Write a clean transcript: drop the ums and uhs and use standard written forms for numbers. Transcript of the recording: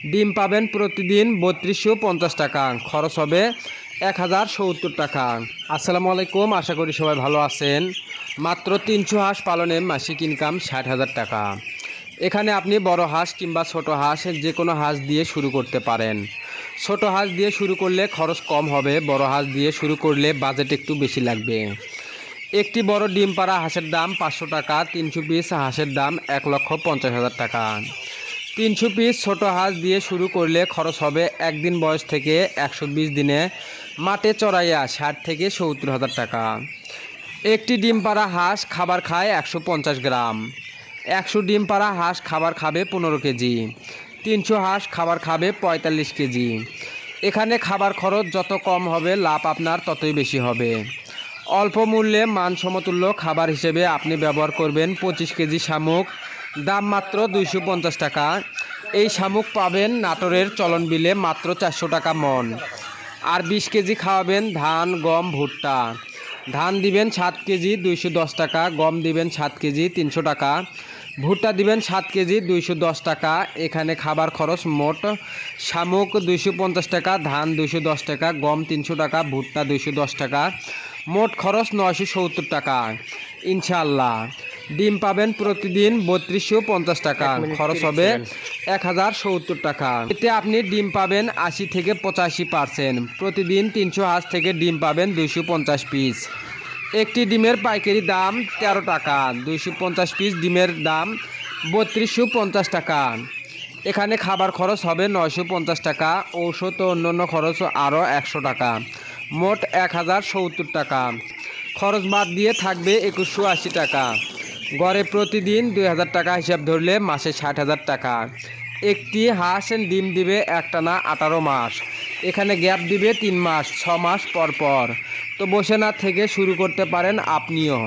ডিম পাবেন প্রতিদিন ৩২50 টাকা, খরচ হবে 1070 টাকা। আসসালামু আলাইকুম, আশা করি সবাই ভালো আছেন। মাত্র 300 হাঁস পালনে মাসিক ইনকাম 60,000 টাকা। এখানে আপনি বড় হাঁস কিংবা ছোট হাঁস যে কোনো হাঁস দিয়ে শুরু করতে পারেন। ছোট হাঁস দিয়ে শুরু করলে খরচ কম হবে, বড় হাঁস দিয়ে শুরু করলে বাজেট একটু বেশি লাগবে। একটি বড় ডিম পাড়া হাঁসের দাম 500 টাকা, 300 পিস হাঁসের দাম 1,50,000 টাকা। 300 পিস ছোট হাঁস দিয়ে শুরু করলে খরচ হবে একদিন বয়স থেকে 120 দিনে মাঠে চড়াইয়া 60 থেকে 70,000 টাকা। একটি ডিম পাড়া হাঁস খাবার খায় 150 গ্রাম। 100 ডিম পাড়া হাঁস খাবার খাবে 15 কেজি। 300 হাঁস খাবার খাবে 45 কেজি। এখানে খাবার খরচ যত কম হবে লাভ আপনার ততই বেশি হবে। অল্প মূল্যে মানসমতুল্য খাবার হিসেবে আপনি ব্যবহার করবেন 25 কেজি শামুক, দাম মাত্র 250 টাকা। এই শামুক পাবেন নাটোরের চলন বিলে মাত্র 400 টাকা মন। আর 20 কেজি খাওয়াবেন ধান, গম, ভুট্টা। ধান দিবেন 7 কেজি 210 টাকা, গম দিবেন 7 কেজি 300 টাকা, ভুট্টা দিবেন 7 কেজি 210 টাকা। এখানে খাবার খরচ মোট শামুক 250 টাকা, ধান 210 টাকা, গম 300 টাকা, ভুট্টা 210 টাকা, মোট খরচ 970 টাকা। ইনশাআল্লাহ ডিম পাবেন প্রতিদিন 3250 টাকা, খরচ হবে 1070 টাকা। এতে আপনি ডিম পাবেন 80 থেকে 85%। প্রতিদিন 300 হাঁস থেকে ডিম পাবেন 250 পিস। একটি ডিমের পাইকারি দাম 13 টাকা, 250 পিস ডিমের দাম 3250 টাকা। এখানে খাবার খরচ হবে 950 টাকা, ঔষধ ও অন্যান্য খরচ আরও 100 টাকা, মোট 1070 টাকা। খরচ বাদ দিয়ে থাকবে 2180 টাকা। গড়ে প্রতিদিন 2000 টাকা হিসাব ধরলে মাসে 60,000 টাকা। একটি হাঁস ডিম দিবে একটানা 18 মাস। এখানে গ্যাপ দিবে 3 মাস, 6 মাস পর পর। তো বসে না থেকে শুরু করতে পারেন আপনিও।